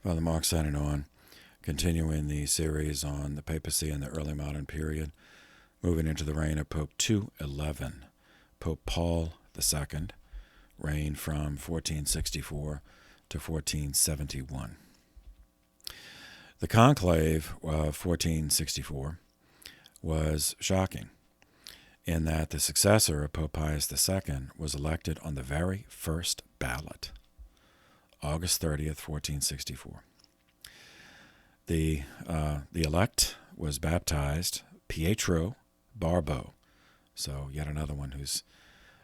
Father Mark signing on, continuing the series on the papacy in the early modern period, moving into the reign of Pope 211, Pope Paul II, reigned from 1464 to 1471. The conclave of 1464 was shocking in that the successor of Pope Pius II was elected on the very first ballot, August 30th, 1464. The elect was baptized Pietro Barbo, so yet another one whose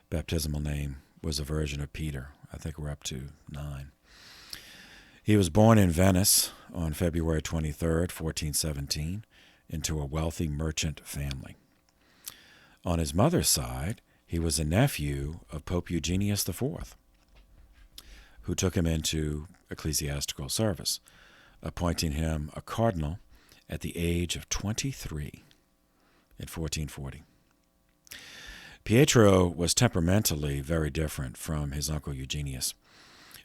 baptismal name was a version of Peter. I think we're up to 9. He was born in Venice on February 23rd, 1417, into a wealthy merchant family. On his mother's side, he was a nephew of Pope Eugenius IV, who took him into ecclesiastical service, appointing him a cardinal at the age of 23 in 1440. Pietro was temperamentally very different from his uncle Eugenius.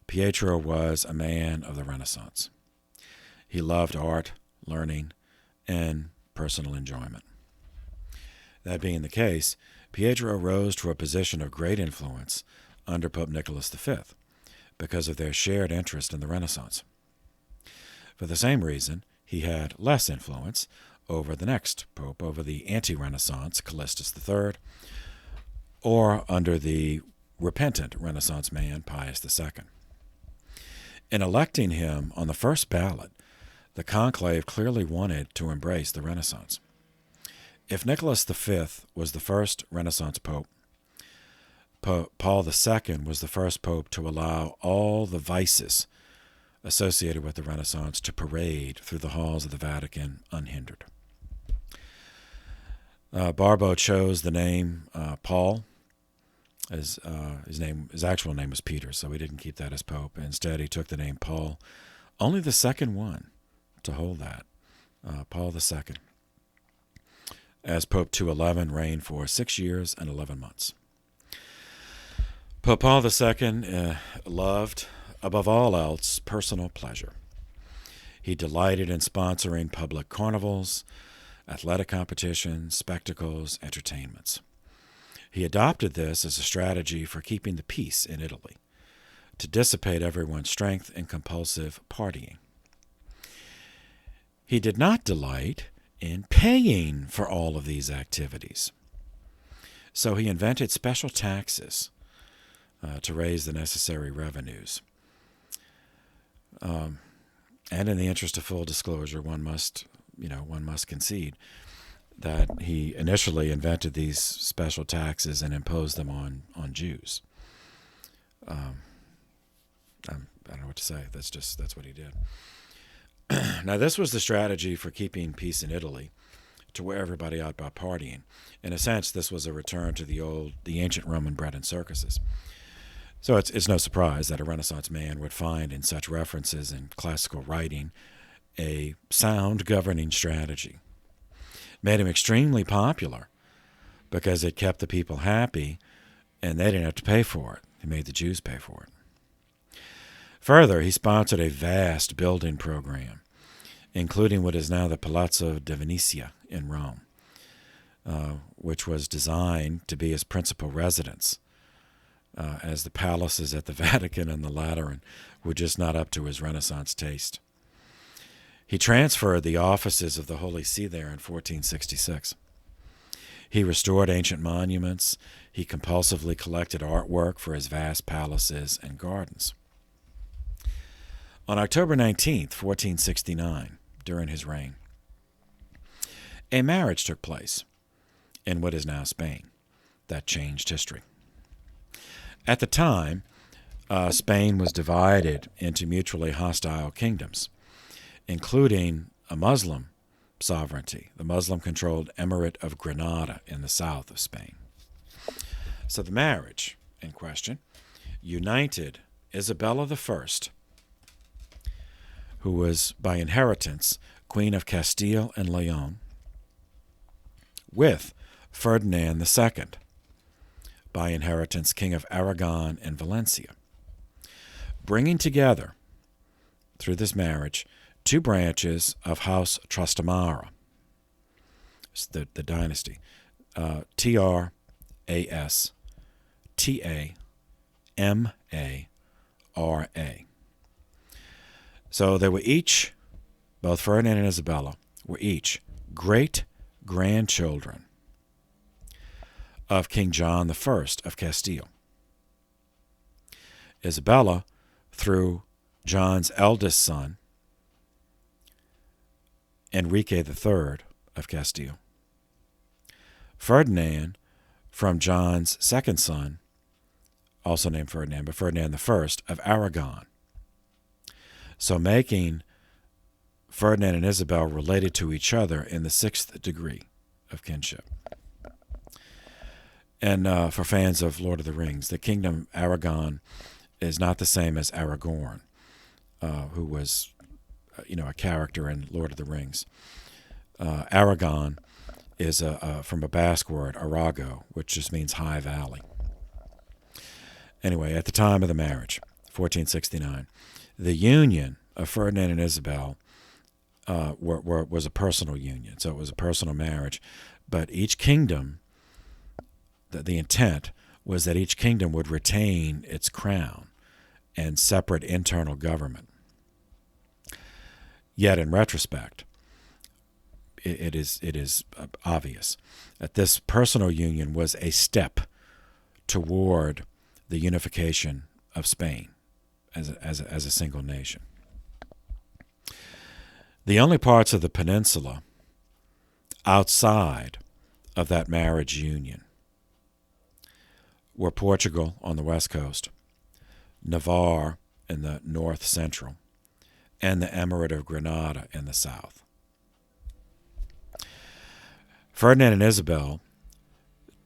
Pietro was a man of the Renaissance. He loved art, learning, and personal enjoyment. That being the case, Pietro rose to a position of great influence under Pope Nicholas V because of their shared interest in the Renaissance. For the same reason, he had less influence over the next pope, over the anti-Renaissance Callistus III, or under the repentant Renaissance man Pius II. In electing him on the first ballot, the conclave clearly wanted to embrace the Renaissance. If Nicholas V was the first Renaissance pope, Paul II was the first pope to allow all the vices associated with the Renaissance to parade through the halls of the Vatican unhindered. Barbo chose the name Paul. His actual name was Peter, so he didn't keep that as pope. Instead, he took the name Paul, only the second one to hold that, Paul II. As Pope 211 reigned for 6 years and 11 months. Pope Paul II loved, above all else, personal pleasure. He delighted in sponsoring public carnivals, athletic competitions, spectacles, entertainments. He adopted this as a strategy for keeping the peace in Italy, to dissipate everyone's strength in compulsive partying. He did not delight in paying for all of these activities. So he invented special taxes to raise the necessary revenues. And in the interest of full disclosure, one must concede that he initially invented these special taxes and imposed them on Jews. I don't know what to say. That's what he did. Now, this was the strategy for keeping peace in Italy, to wear everybody out by partying. In a sense, this was a return to the ancient Roman bread and circuses. So it's no surprise that a Renaissance man would find in such references in classical writing a sound governing strategy. It made him extremely popular because it kept the people happy and they didn't have to pay for it. He made the Jews pay for it. Further, he sponsored a vast building program, including what is now the Palazzo di Venezia in Rome, which was designed to be his principal residence, as the palaces at the Vatican and the Lateran were just not up to his Renaissance taste. He transferred the offices of the Holy See there in 1466. He restored ancient monuments. He compulsively collected artwork for his vast palaces and gardens. On October 19th, 1469, during his reign, a marriage took place in what is now Spain. That changed history. At the time, Spain was divided into mutually hostile kingdoms, including a Muslim sovereignty, the Muslim-controlled Emirate of Granada in the south of Spain. So the marriage in question united Isabella I, who was by inheritance Queen of Castile and Leon, with Ferdinand II, by inheritance King of Aragon and Valencia, bringing together through this marriage, two branches of House Trastamara, the dynasty, Trastamara. So they were each, both Ferdinand and Isabella, were each great-grandchildren of King John I of Castile. Isabella, through John's eldest son, Enrique III of Castile. Ferdinand, from John's second son, also named Ferdinand, but Ferdinand I of Aragon. So making Ferdinand and Isabel related to each other in the 6th degree of kinship. And for fans of Lord of the Rings, the kingdom Aragon is not the same as Aragorn, who was, a character in Lord of the Rings. Aragon is from a Basque word, Arago, which just means high valley. Anyway, at the time of the marriage, 1469, the union of Ferdinand and Isabel was a personal union, so it was a personal marriage. But each kingdom, the intent was that each kingdom would retain its crown and separate internal government. Yet, in retrospect, it is obvious that this personal union was a step toward the unification of Spain as a single nation. The only parts of the peninsula outside of that marriage union were Portugal on the west coast, Navarre in the north central, and the Emirate of Granada in the south. Ferdinand and Isabel,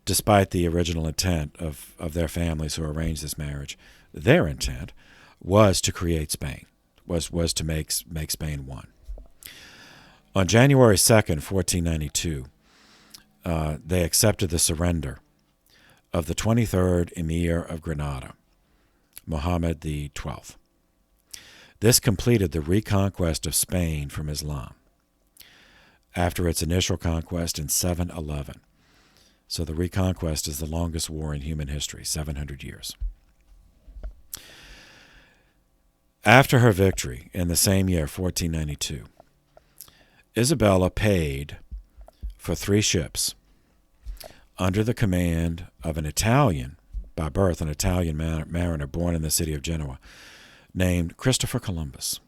despite the original intent of their families who arranged this marriage, their intent was to create Spain, was to make Spain one. On January 2nd, 1492, they accepted the surrender of the 23rd Emir of Granada, Mohammed XII. This completed the reconquest of Spain from Islam after its initial conquest in 711. So the reconquest is the longest war in human history, 700 years. After her victory in the same year, 1492, Isabella paid for 3 ships under the command of an Italian, by birth an Italian mariner born in the city of Genoa, named Christopher Columbus,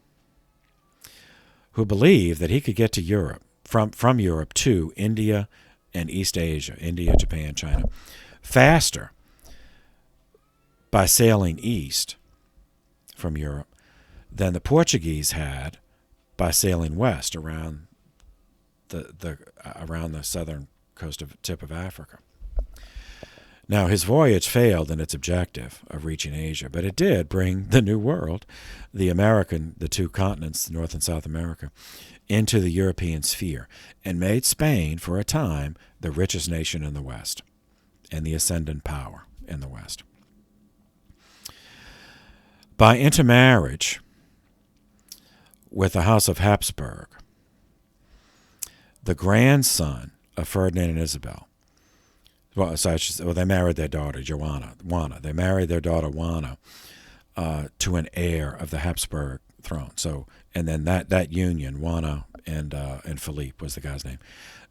who believed that he could get to Europe, from Europe to India and East Asia, India, Japan, China, faster by sailing east from Europe than the Portuguese had by sailing west around the southern tip of Africa. Now, his voyage failed in its objective of reaching Asia, but it did bring the New World, the 2 continents, North and South America, into the European sphere, and made Spain, for a time, the richest nation in the West and the ascendant power in the West. By intermarriage with the House of Habsburg, the grandson of Ferdinand and Isabel, they married their daughter, Juana. They married their daughter, Juana, to an heir of the Habsburg throne. So, and then that union, Juana and Philippe was the guy's name.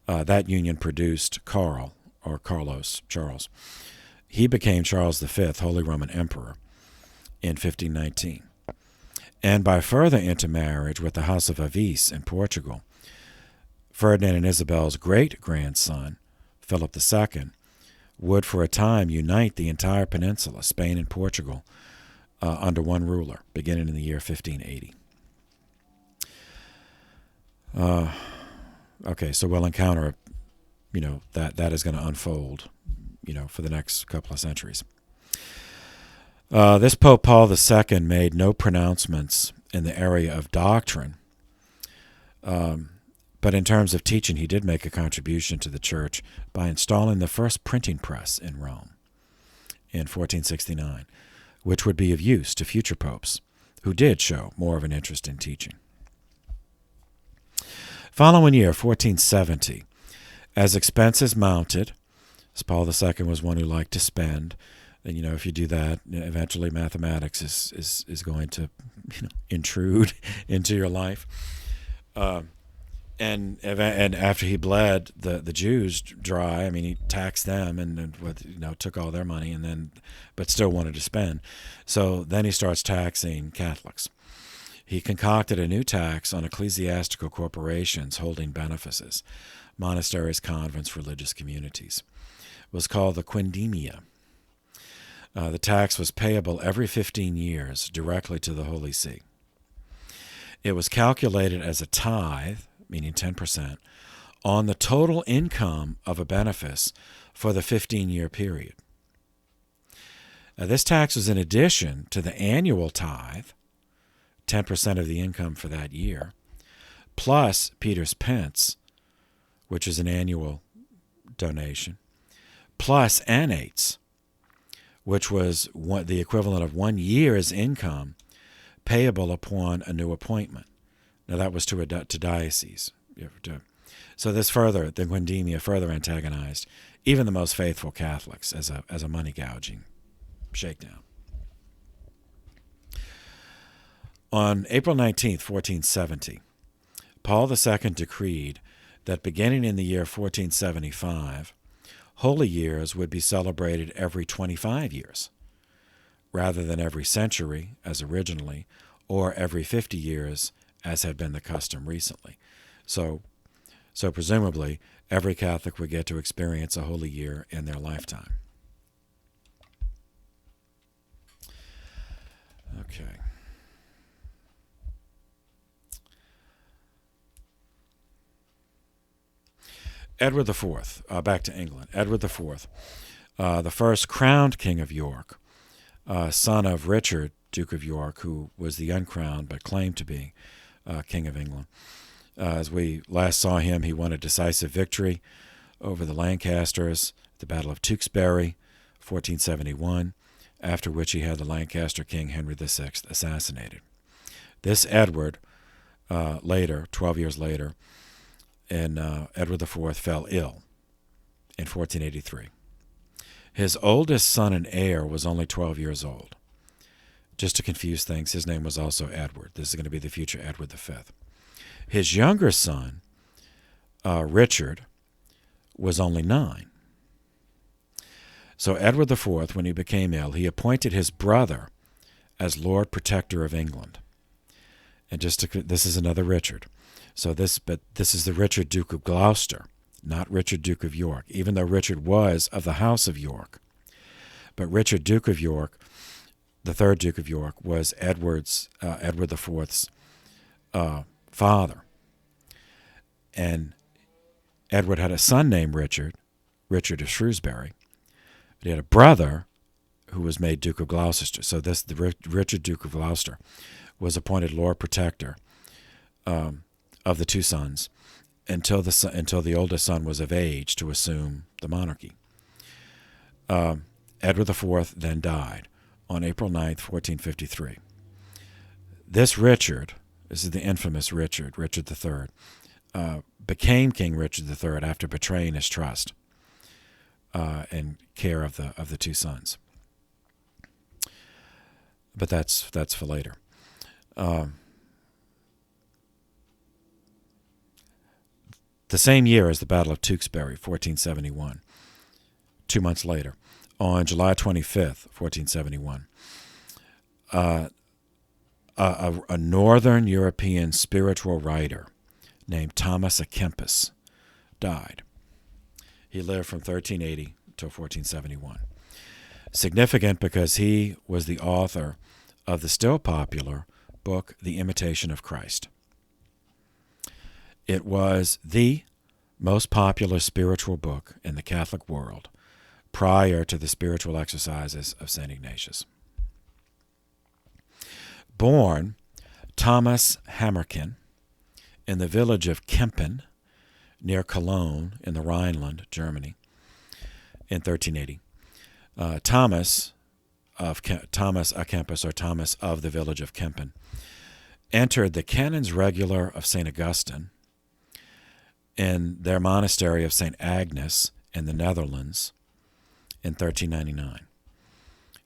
That union produced Charles. He became Charles V, Holy Roman Emperor, in 1519. And by further intermarriage with the House of Avis in Portugal, Ferdinand and Isabel's great-grandson, Philip II, would for a time unite the entire peninsula, Spain and Portugal, under one ruler, beginning in the year 1580. Okay, so we'll encounter, that is going to unfold, for the next couple of centuries. This Pope Paul II made no pronouncements in the area of doctrine, but in terms of teaching, he did make a contribution to the Church by installing the first printing press in Rome in 1469, which would be of use to future popes who did show more of an interest in teaching. Following year, 1470, as expenses mounted, as Paul II was one who liked to spend, and if you do that, eventually mathematics is going to intrude into your life. And after he bled the Jews dry, he taxed them and took all their money, but still wanted to spend. So then he starts taxing Catholics. He concocted a new tax on ecclesiastical corporations holding benefices, monasteries, convents, religious communities. It was called the quindemia. The tax was payable every 15 years directly to the Holy See. It was calculated as a tithe, meaning 10%, on the total income of a benefice for the 15-year period. Now, this tax was in addition to the annual tithe, 10% of the income for that year, plus Peter's pence, which is an annual donation, plus annates, which was the equivalent of 1 year's income payable upon a new appointment. Now that was to diocese. So the quindemia further antagonized even the most faithful Catholics as a money gouging shakedown. On April 19th, 1470, Paul II decreed that beginning in the year 1475, holy years would be celebrated every 25 years, rather than every century, as originally, or every 50 years, as had been the custom recently. So presumably, every Catholic would get to experience a holy year in their lifetime. Okay. Edward IV, back to England. Edward IV, the first crowned King of York, son of Richard, Duke of York, who was the uncrowned but claimed to be King of England. As we last saw him, he won a decisive victory over the Lancasters at the Battle of Tewkesbury, 1471, after which he had the Lancaster King Henry VI assassinated. This Edward, 12 years later, and Edward IV fell ill in 1483. His oldest son and heir was only 12 years old. Just to confuse things, his name was also Edward. This is going to be the future Edward V. His younger son, Richard, was only 9. So Edward IV, when he became ill, he appointed his brother as Lord Protector of England. And this is another Richard. This is the Richard Duke of Gloucester, not Richard Duke of York, even though Richard was of the House of York. But Richard Duke of York, the third Duke of York, was Edward IV's father. And Edward had a son named Richard of Shrewsbury. But he had a brother who was made Duke of Gloucester. So the Richard Duke of Gloucester was appointed Lord Protector of the two sons until the oldest son was of age to assume the monarchy. Edward IV then died on April 9th, 1453. This is the infamous Richard III, became King Richard III after betraying his trust and care of the two sons. But that's for later. The same year as the Battle of Tewkesbury, 1471, 2 months later, on July 25th, 1471, a northern European spiritual writer named Thomas à Kempis died. He lived from 1380 to 1471. Significant because he was the author of the still popular book, The Imitation of Christ. It was the most popular spiritual book in the Catholic world prior to the spiritual exercises of St. Ignatius. Born Thomas Hammerken in the village of Kempen, near Cologne in the Rhineland, Germany, in 1380. Thomas of Thomas à Kempis, or Thomas of the village of Kempen, entered the Canons Regular of St. Augustine in their monastery of St. Agnes in the Netherlands in 1399,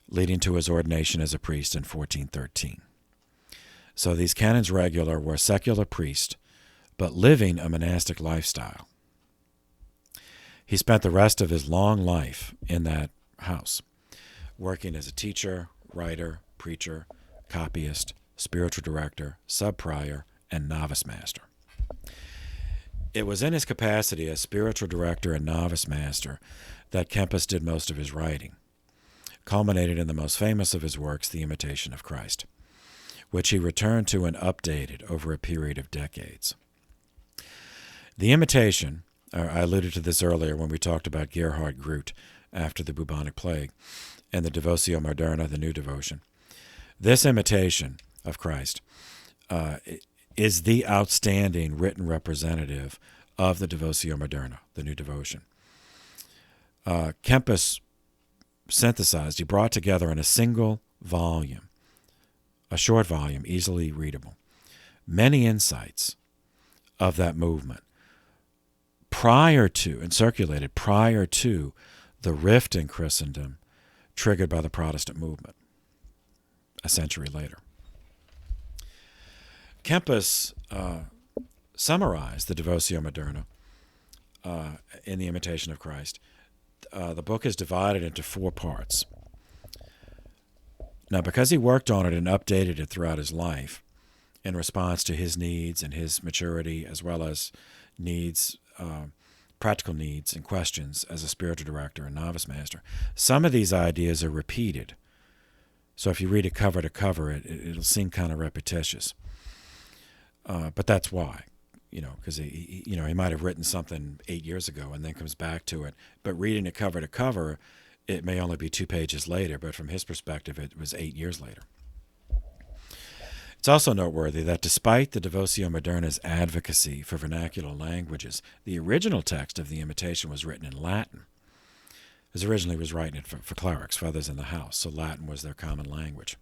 leading to his ordination as a priest in 1413. So these Canons Regular were secular priests, but living a monastic lifestyle. He spent the rest of his long life in that house, working as a teacher, writer, preacher, copyist, spiritual director, sub-prior, and novice master. It was in his capacity as spiritual director and novice master that Kempis did most of his writing, culminated in the most famous of his works, The Imitation of Christ, which he returned to and updated over a period of decades. The Imitation, I alluded to this earlier when we talked about Gerhard Groot after the bubonic plague, and the Devotio Moderna, the New Devotion. This Imitation of Christ is the outstanding written representative of the Devotio Moderna, the New Devotion. Kempis synthesized, he brought together in a single volume, a short volume, easily readable, many insights of that movement prior to, and circulated prior to, the rift in Christendom triggered by the Protestant movement a century later. Kempis summarized the Devotio Moderna in The Imitation of Christ. The book is divided into 4 parts. Now, because he worked on it and updated it throughout his life in response to his needs and his maturity, as well as needs, practical needs and questions as a spiritual director and novice master, some of these ideas are repeated. So if you read it cover to cover, it'll seem kind of repetitious. But that's why, because he might have written something 8 years ago and then comes back to it. But reading it cover to cover, it may only be 2 pages later, but from his perspective, it was 8 years later. It's also noteworthy that despite the Devotio Moderna's advocacy for vernacular languages, the original text of the Imitation was written in Latin. As originally was writing it for clerics, for others in the house, so Latin was their common language.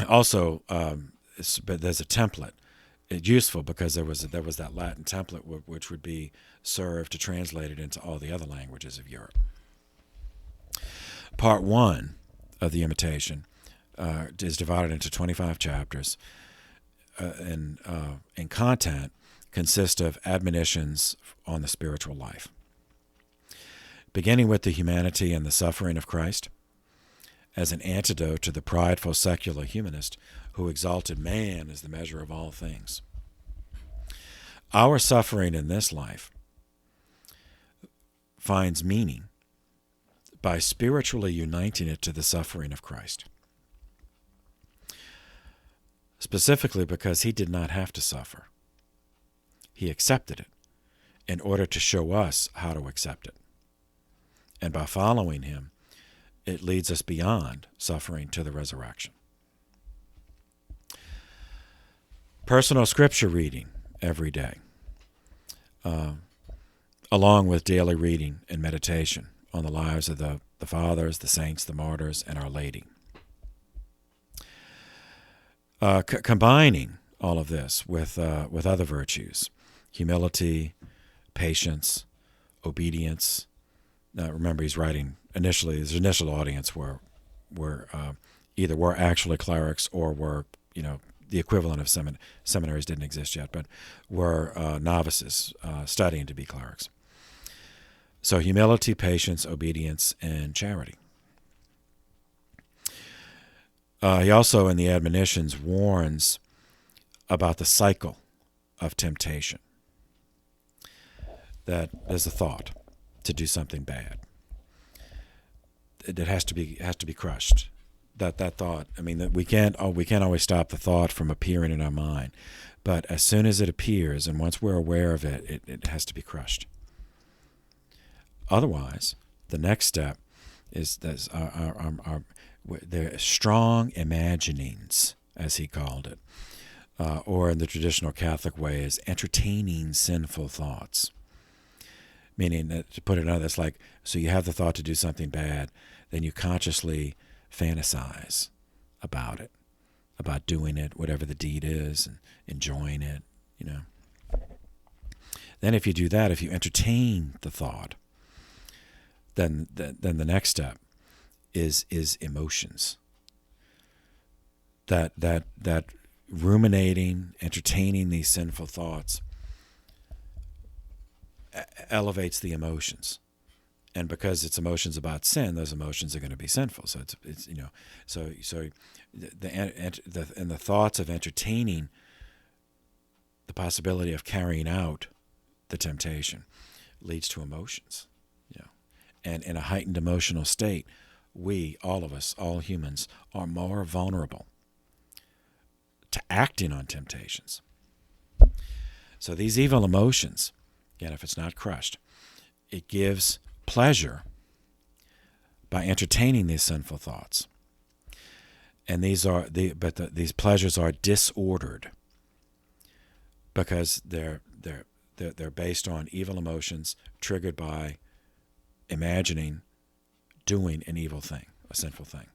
Also, but there's a template. It's useful because there was that Latin template which would be served to translate it into all the other languages of Europe. Part 1 of the Imitation is divided into 25 chapters, and in content consist of admonitions on the spiritual life, beginning with the humanity and the suffering of Christ as an antidote to the prideful secular humanist who exalted man as the measure of all things. Our suffering in this life finds meaning by spiritually uniting it to the suffering of Christ, specifically because he did not have to suffer. He accepted it in order to show us how to accept it. And by following him, it leads us beyond suffering to the resurrection. Personal scripture reading every day, along with daily reading and meditation on the lives of the fathers, the saints, the martyrs, and Our Lady. Combining all of this with other virtues, humility, patience, obedience. Now, remember, he's writing initially. His initial audience were either were actually clerics or were the equivalent of seminaries didn't exist yet, but were novices studying to be clerics. So humility, patience, obedience, and charity. He also, in the admonitions, warns about the cycle of temptation. That there's a thought to do something bad. It has to be crushed. That thought. I mean, that we can't always stop the thought from appearing in our mind, but as soon as it appears, and once we're aware of it, it has to be crushed. Otherwise, the next step is the strong imaginings, as he called it, or in the traditional Catholic way, is entertaining sinful thoughts. Meaning that, to put it another, it's like, so you have the thought to do something bad, then you consciously fantasize about it, about doing it, whatever the deed is, and enjoying it, Then if you do that, if you entertain the thought, then the next step is emotions. That ruminating, entertaining these sinful thoughts elevates the emotions. And because it's emotions about sin, those emotions are going to be sinful. So it's the thoughts of entertaining the possibility of carrying out the temptation leads to emotions. And in a heightened emotional state, we, all of us, all humans, are more vulnerable to acting on temptations. So these evil emotions, again, if it's not crushed, it gives pleasure by entertaining these sinful thoughts. And these pleasures are disordered because they're based on evil emotions triggered by imagining doing an evil thing, a sinful thing.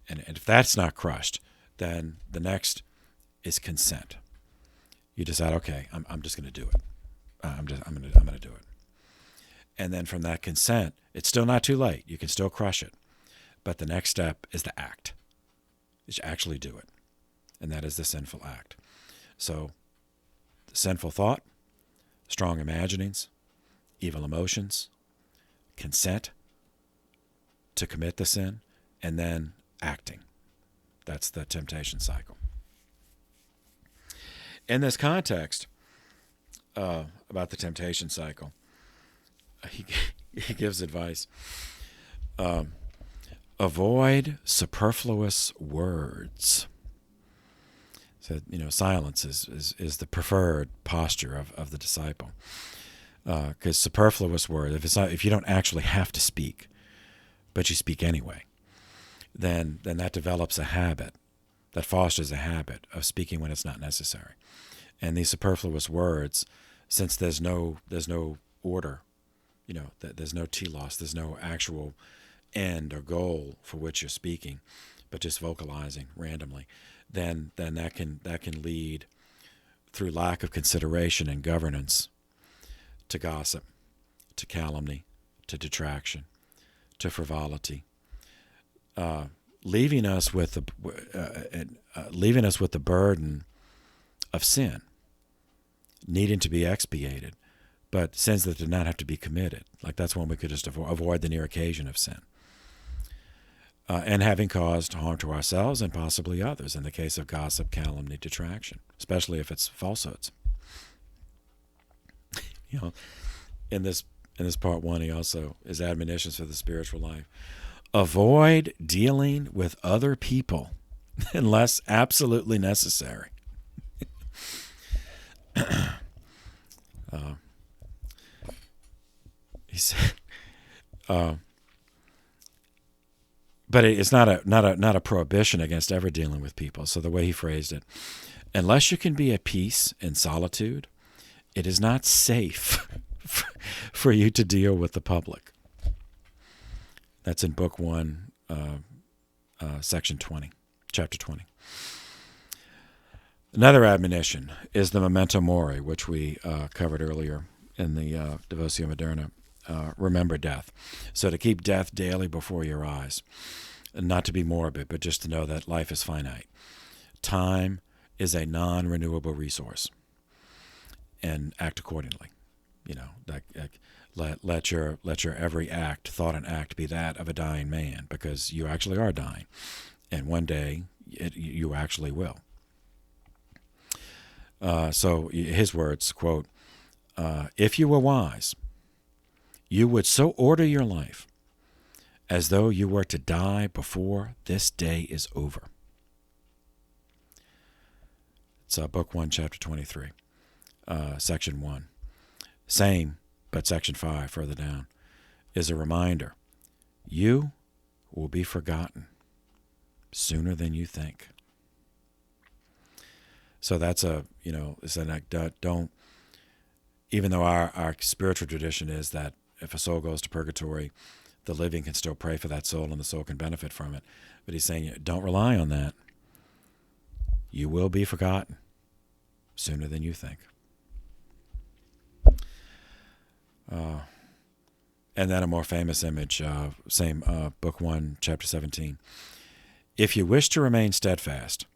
And if that's not crushed, then the next is consent. You decide, okay, I'm just going to do it. I'm going to do it. And then from that consent, it's still not too late. You can still crush it. But the next step is to act. Is to actually do it. And that is the sinful act. So, the sinful thought, strong imaginings, evil emotions, consent to commit the sin, and then acting. That's the temptation cycle. In this context, about the temptation cycle, he gives advice. Avoid superfluous words. So, silence is the preferred posture of the disciple. Because superfluous words, if you don't actually have to speak, but you speak anyway, then that develops a habit, that fosters a habit of speaking when it's not necessary. And these superfluous words, since there's no order, there's no telos, there's no actual end or goal for which you're speaking, but just vocalizing randomly, then that can lead, through lack of consideration and governance, to gossip, to calumny, to detraction, to frivolity, leaving us with the burden of sin, needing to be expiated, but sins that did not have to be committed. Like that's one we could just avoid the near occasion of sin. And having caused harm to ourselves and possibly others in the case of gossip, calumny, detraction, especially if it's falsehoods. In this part one, he also is admonitions for the spiritual life. Avoid dealing with other people unless absolutely necessary. He said, but it's not a prohibition against ever dealing with people. So the way he phrased it, unless you can be at peace in solitude, it is not safe for you to deal with the public. That's in Book 1, Section 20, Chapter 20. Another admonition is the Memento Mori, which we covered earlier in the Devotio Moderna. Remember death. So to keep death daily before your eyes, and not to be morbid, but just to know that life is finite. Time is a non-renewable resource, and act accordingly. Let your every act, thought and act, be that of a dying man, because you actually are dying, and one day you actually will. So his words, quote, if you were wise, you would so order your life as though you were to die before this day is over. It's Book 1, Chapter 23, Section 1. Same, but Section 5, further down, is a reminder. You will be forgotten sooner than you think. So that's don't, even though our spiritual tradition is that if a soul goes to purgatory, the living can still pray for that soul and the soul can benefit from it. But he's saying, don't rely on that. You will be forgotten sooner than you think. And then a more famous image, same Book 1, Chapter 17. If you wish to remain steadfast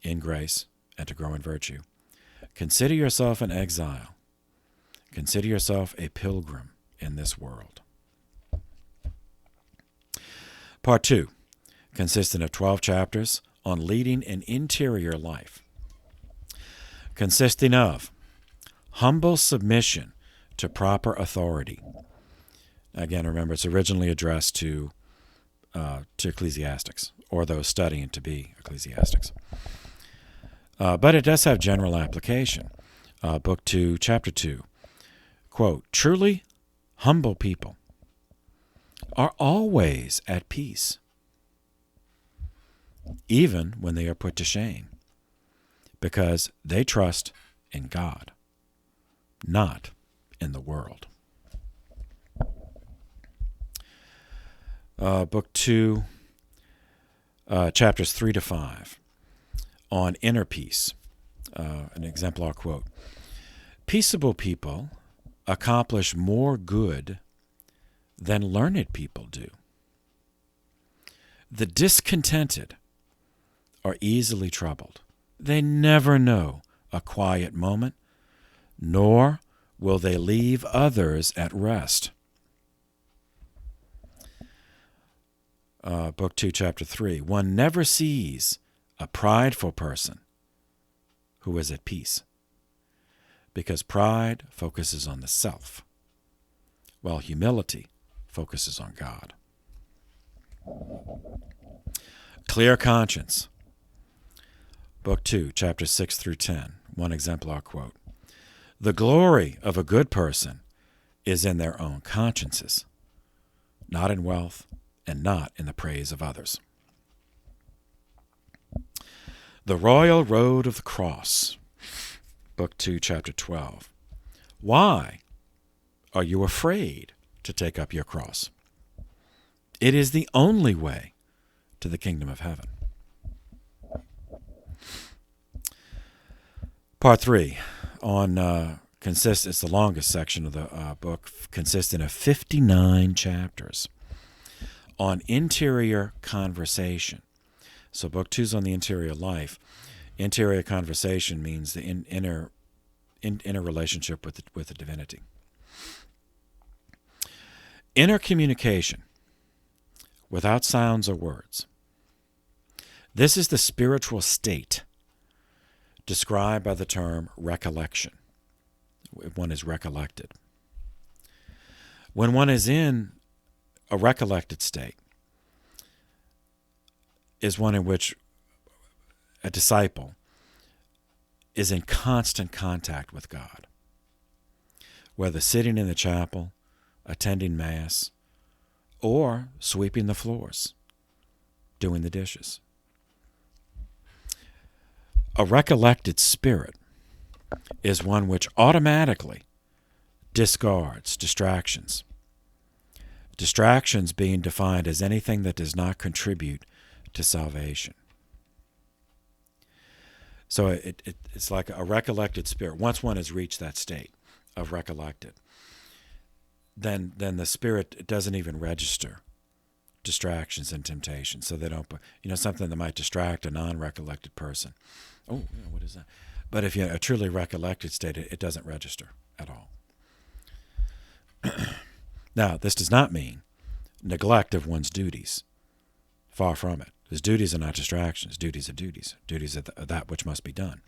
in grace and to grow in virtue, consider yourself an exile. Consider yourself a pilgrim in this world. Part 2, consisting of 12 chapters on leading an interior life, consisting of humble submission to proper authority. Again, remember, it's originally addressed to ecclesiastics, or those studying to be ecclesiastics. But it does have general application. Book 2, Chapter 2. Quote, truly humble people are always at peace, even when they are put to shame, because they trust in God, not in the world. Book 2, chapters 3 to 5, on inner peace. An exemplar quote. Peaceable people accomplish more good than learned people do. The discontented are easily troubled. They never know a quiet moment, nor will they leave others at rest. Book 2, Chapter 3. One never sees a prideful person who is at peace, because pride focuses on the self, while humility focuses on God. Clear conscience. Book 2, Chapters 6 through 10. One exemplar quote. The glory of a good person is in their own consciences, not in wealth and not in the praise of others. The Royal Road of the Cross. Book 2, Chapter 12. Why are you afraid to take up your cross? It is the only way to the kingdom of heaven. Part 3 it's the longest section of the book, consisting of 59 chapters on interior conversation. So Book 2 is on the interior life. Interior conversation means the inner relationship with the divinity. Inner communication without sounds or words. This is the spiritual state described by the term recollection. One is recollected. When one is in a recollected state, is one in which a disciple is in constant contact with God, whether sitting in the chapel, attending Mass, or sweeping the floors, doing the dishes. A recollected spirit is one which automatically discards distractions. Distractions being defined as anything that does not contribute to salvation. So it's like a recollected spirit. Once one has reached that state of recollected, then the spirit doesn't even register distractions and temptations. So they don't put, something that might distract a non-recollected person. Oh, what is that? But if you're a truly recollected state, it doesn't register at all. Now, this does not mean neglect of one's duties. Far from it. Because duties are not distractions. Duties are duties. Duties are that which must be done.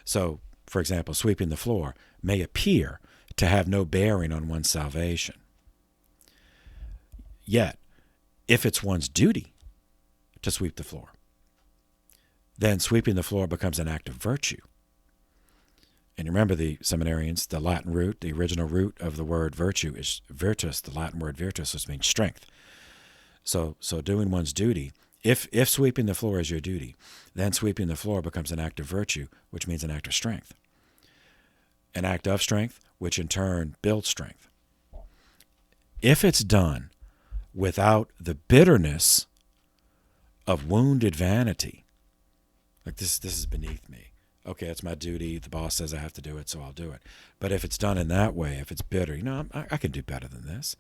So, for example, sweeping the floor may appear to have no bearing on one's salvation. Yet, if it's one's duty to sweep the floor, then sweeping the floor becomes an act of virtue. And remember, the seminarians, the Latin root, the original root of the word virtue is virtus. The Latin word virtus, which means strength. So doing one's duty, if sweeping the floor is your duty, then sweeping the floor becomes an act of virtue, which means an act of strength. An act of strength, which in turn builds strength. If it's done without the bitterness of wounded vanity. Like, this is beneath me. Okay, it's my duty. The boss says I have to do it, so I'll do it. But if it's done in that way, if it's bitter, I can do better than this.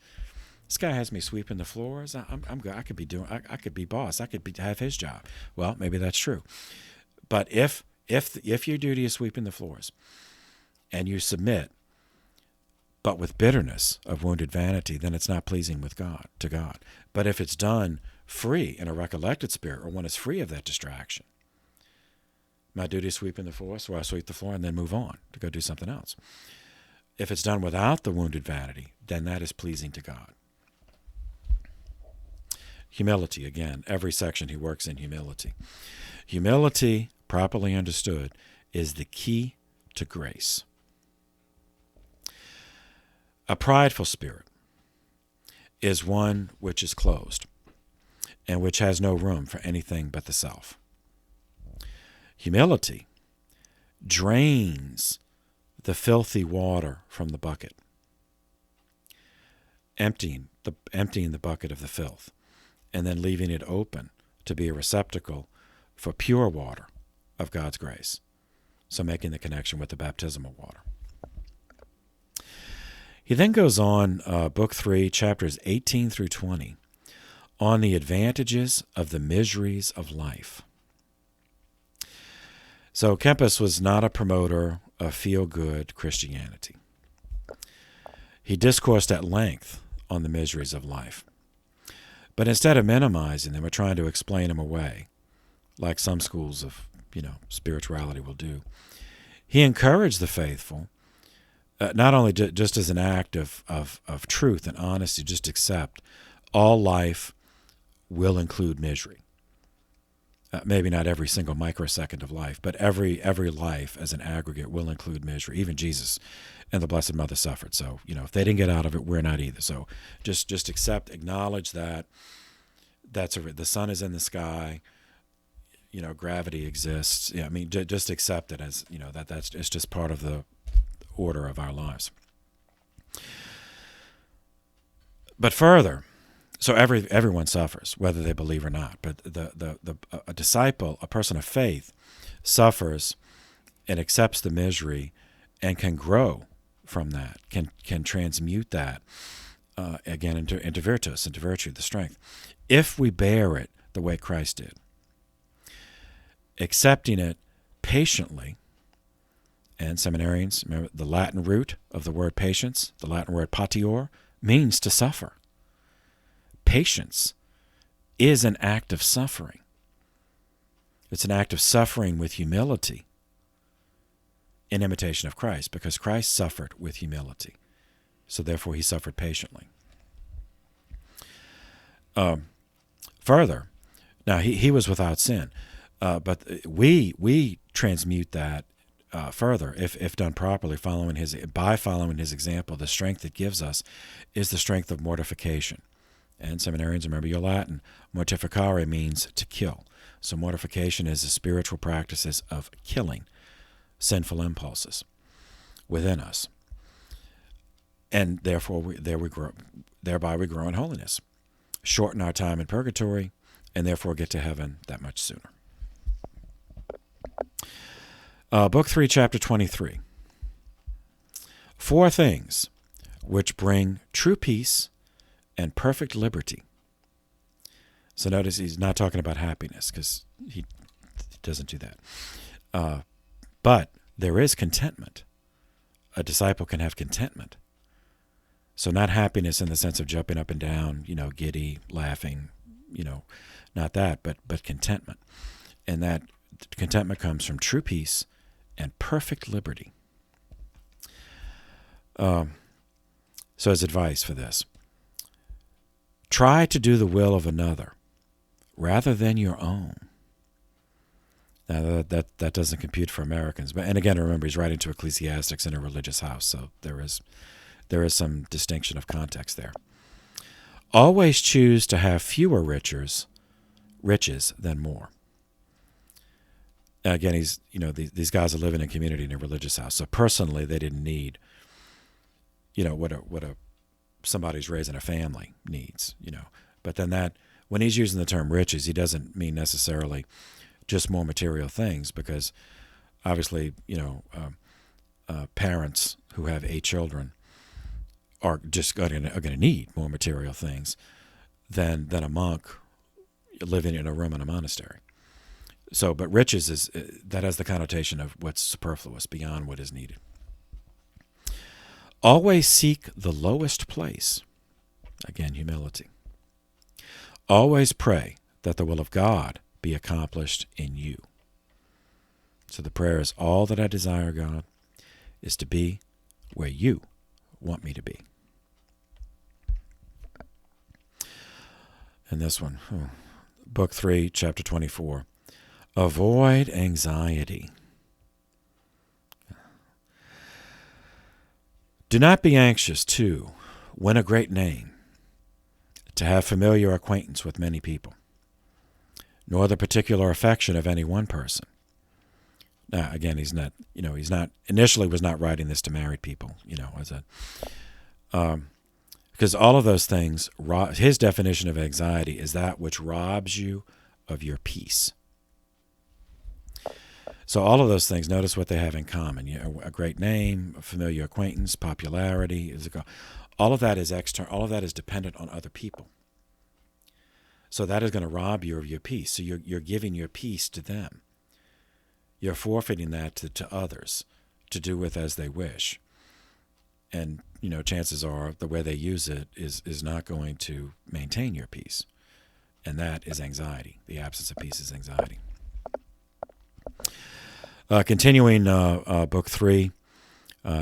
This guy has me sweeping the floors. I'm good. I could be boss. I could have his job. Well, maybe that's true. But if your duty is sweeping the floors, and you submit, but with bitterness of wounded vanity, then it's not pleasing to God. But if it's done free in a recollected spirit, or one is free of that distraction, my duty is sweeping the floor, so I sweep the floor and then move on to go do something else. If it's done without the wounded vanity, then that is pleasing to God. Humility, again, every section he works in humility. Humility, properly understood, is the key to grace. A prideful spirit is one which is closed and which has no room for anything but the self. Humility drains the filthy water from the bucket, emptying the bucket of the filth, and then leaving it open to be a receptacle for pure water of God's grace. So making the connection with the baptismal water. He then goes on, Book 3, chapters 18 through 20, on the advantages of the miseries of life. So Kempis was not a promoter of feel-good Christianity. He discoursed at length on the miseries of life. But instead of minimizing them or trying to explain them away, like some schools of spirituality will do, he encouraged the faithful, not only just as an act of truth and honesty, just accept all life will include misery. Maybe not every single microsecond of life, but every life as an aggregate will include misery. Even Jesus and the Blessed Mother suffered. So, if they didn't get out of it, we're not either. So just accept, acknowledge that the sun is in the sky, gravity exists. Yeah, just accept it as, it's just part of the order of our lives. But further, so everyone suffers, whether they believe or not. But a disciple, a person of faith, suffers and accepts the misery and can grow from that, can transmute that again into virtus, into virtue, the strength, if we bear it the way Christ did, accepting it patiently. And seminarians, remember the Latin root of the word patience, the Latin word patior, means to suffer. Patience is an act of suffering. It's an act of suffering with humility in imitation of Christ, because Christ suffered with humility. So therefore he suffered patiently. Further, now he was without sin, but we transmute that further, if done properly, following his example. The strength it gives us is the strength of mortification. And seminarians, remember your Latin. Mortificare means to kill. So mortification is the spiritual practices of killing sinful impulses within us. And therefore, thereby we grow in holiness, shorten our time in purgatory, and therefore get to heaven that much sooner. Book 3, chapter 23. 4 things which bring true peace and perfect liberty. So notice he's not talking about happiness, because he doesn't do that. But there is contentment. A disciple can have contentment. So not happiness in the sense of jumping up and down, giddy, laughing, not that, but contentment. And that contentment comes from true peace and perfect liberty. So as advice for this, try to do the will of another rather than your own. Now that doesn't compute for Americans, and again, remember he's writing to ecclesiastics in a religious house, so there is some distinction of context there. Always choose to have fewer riches than more. Now again, these guys are living in community in a religious house, so personally they didn't need, what a somebody's raising a family needs, But then when he's using the term riches, he doesn't mean necessarily just more material things, because obviously, parents who have 8 children are just going to need more material things than a monk living in a room in a monastery. So, but riches that has the connotation of what's superfluous, beyond what is needed. Always seek the lowest place. Again, humility. Always pray that the will of God be accomplished in you. So the prayer is, all that I desire, God, is to be where you want me to be. And this one, Book 3, Chapter 24. Avoid anxiety. Do not be anxious to win a great name, to have familiar acquaintance with many people, nor the particular affection of any one person. Now, again, he's not initially was not writing this to married people, because all of those things, his definition of anxiety is that which robs you of your peace. So all of those things, notice what they have in common. A great name, a familiar acquaintance, popularity, all of that is external. All of that is dependent on other people. So that is going to rob you of your peace. So you're giving your peace to them. You're forfeiting that to others to do with as they wish. And, chances are the way they use it is not going to maintain your peace. And that is anxiety. The absence of peace is anxiety. Continuing Book 3,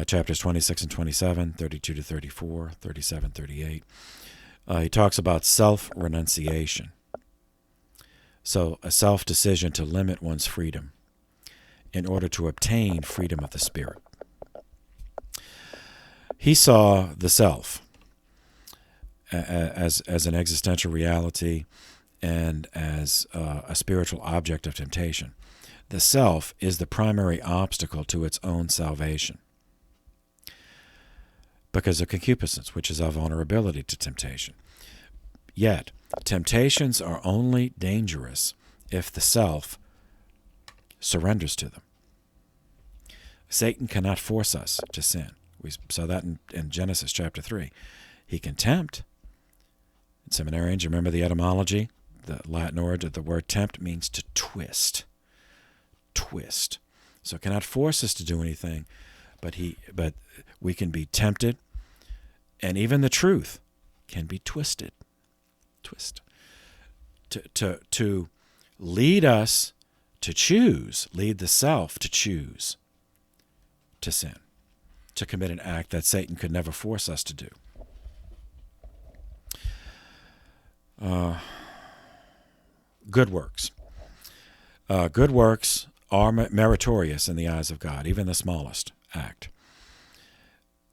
chapters 26 and 27, 32 to 34, 37, 38. He talks about self-renunciation. So a self-decision to limit one's freedom in order to obtain freedom of the spirit. He saw the self as an existential reality and as a spiritual object of temptation. The self is the primary obstacle to its own salvation because of concupiscence, which is our vulnerability to temptation. Yet, temptations are only dangerous if the self surrenders to them. Satan cannot force us to sin. We saw that in Genesis chapter 3. He can tempt. Seminarians, you remember the etymology? The Latin origin of the word tempt means to twist. Twist. So it cannot force us to do anything, but we can be tempted, and even the truth can be twisted. Twist. To lead us to choose, lead the self to choose to sin, to commit an act that Satan could never force us to do. Good works. Good works are meritorious in the eyes of God, even the smallest act.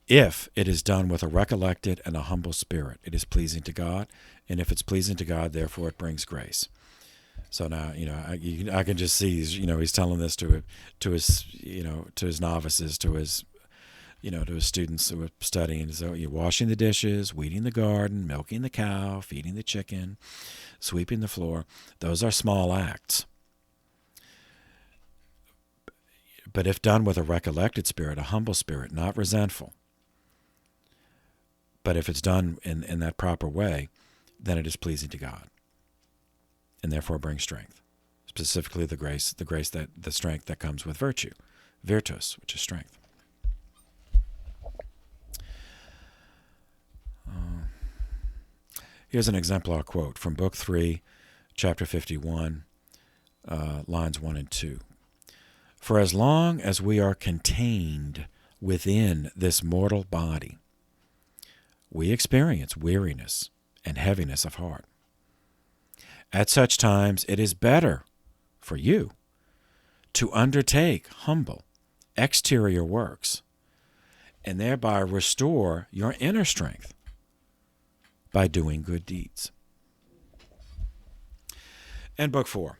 If it is done with a recollected and a humble spirit, it is pleasing to God, and if it's pleasing to God, therefore it brings grace. So now, I can just see, he's telling this to his novices, to his students who are studying. So you're washing the dishes, weeding the garden, milking the cow, feeding the chicken, sweeping the floor. Those are small acts. But if done with a recollected spirit, a humble spirit, not resentful, but if it's done in that proper way, then it is pleasing to God, and therefore brings strength, specifically the strength that comes with virtue, virtus, which is strength. Here's an exemplar quote from Book 3, Chapter 51, lines 1 and 2. For as long as we are contained within this mortal body, we experience weariness and heaviness of heart. At such times, it is better for you to undertake humble exterior works and thereby restore your inner strength by doing good deeds. And Book 4,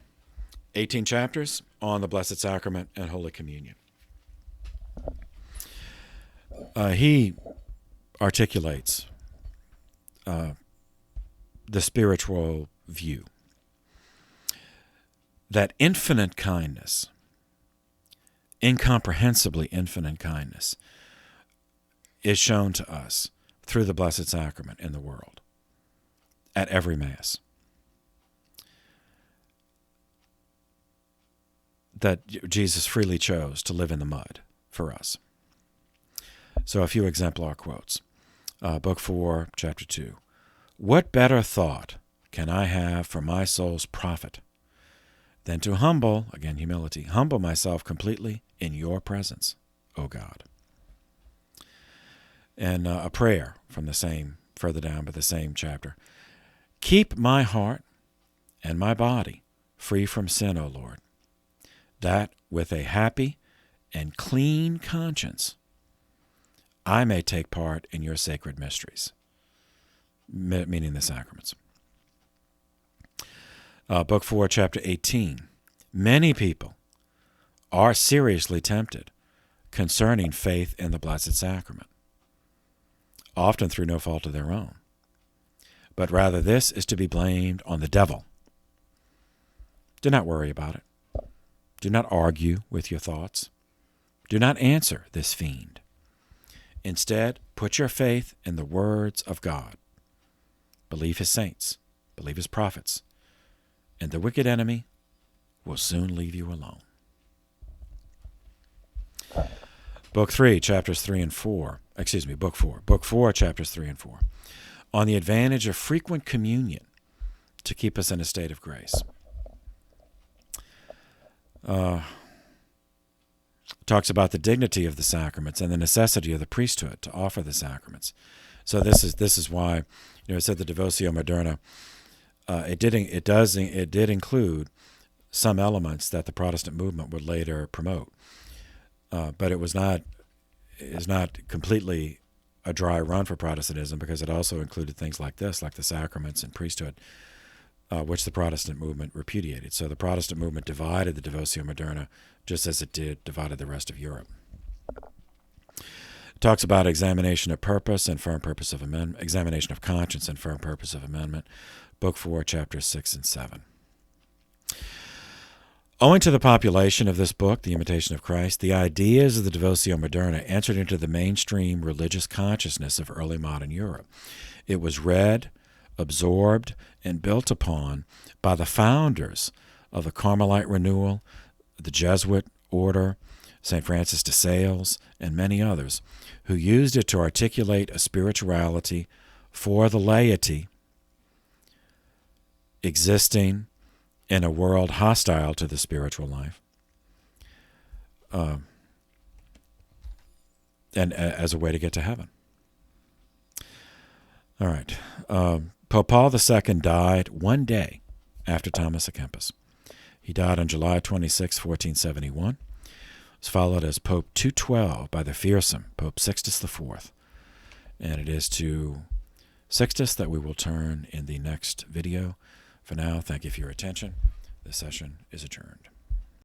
18 chapters on the Blessed Sacrament and Holy Communion. He articulates the spiritual view that infinite kindness, incomprehensibly infinite kindness, is shown to us through the Blessed Sacrament in the world at every Mass. That Jesus freely chose to live in the mud for us. So a few exemplar quotes. Book 4, Chapter 2. What better thought can I have for my soul's profit than to humble, again humility, humble myself completely in your presence, O God. And a prayer from the same, further down, but the same chapter. Keep my heart and my body free from sin, O Lord, that with a happy and clean conscience I may take part in your sacred mysteries, meaning the sacraments. Book 4, Chapter 18. Many people are seriously tempted concerning faith in the Blessed Sacrament, often through no fault of their own. But rather this is to be blamed on the devil. Do not worry about it. Do not argue with your thoughts. Do not answer this fiend. Instead, put your faith in the words of God. Believe his saints, believe his prophets, and the wicked enemy will soon leave you alone. Book 3, Chapters 3 and 4. Book 4. Book 4, Chapters 3 and 4. On the advantage of frequent communion to keep us in a state of grace. Talks about the dignity of the sacraments and the necessity of the priesthood to offer the sacraments. So this is why, it said the Devotio Moderna. It did include some elements that the Protestant movement would later promote, but it is not completely a dry run for Protestantism, because it also included things like this, like the sacraments and priesthood, which the Protestant movement repudiated. So the Protestant movement divided the Devotio Moderna just as it divided the rest of Europe. It talks about examination of purpose and firm purpose of amendment, examination of conscience and firm purpose of amendment, Book 4, Chapters 6 and 7. Owing to the population of this book, The Imitation of Christ, the ideas of the Devotio Moderna entered into the mainstream religious consciousness of early modern Europe. It was read, absorbed, and built upon by the founders of the Carmelite Renewal, the Jesuit Order, St. Francis de Sales, and many others, who used it to articulate a spirituality for the laity existing in a world hostile to the spiritual life, and as a way to get to heaven. All right. Pope Paul II died one day after Thomas à Kempis. He died on July 26, 1471. Was followed as Pope 212 by the fearsome Pope Sixtus IV. And it is to Sixtus that we will turn in the next video. For now, thank you for your attention. This session is adjourned.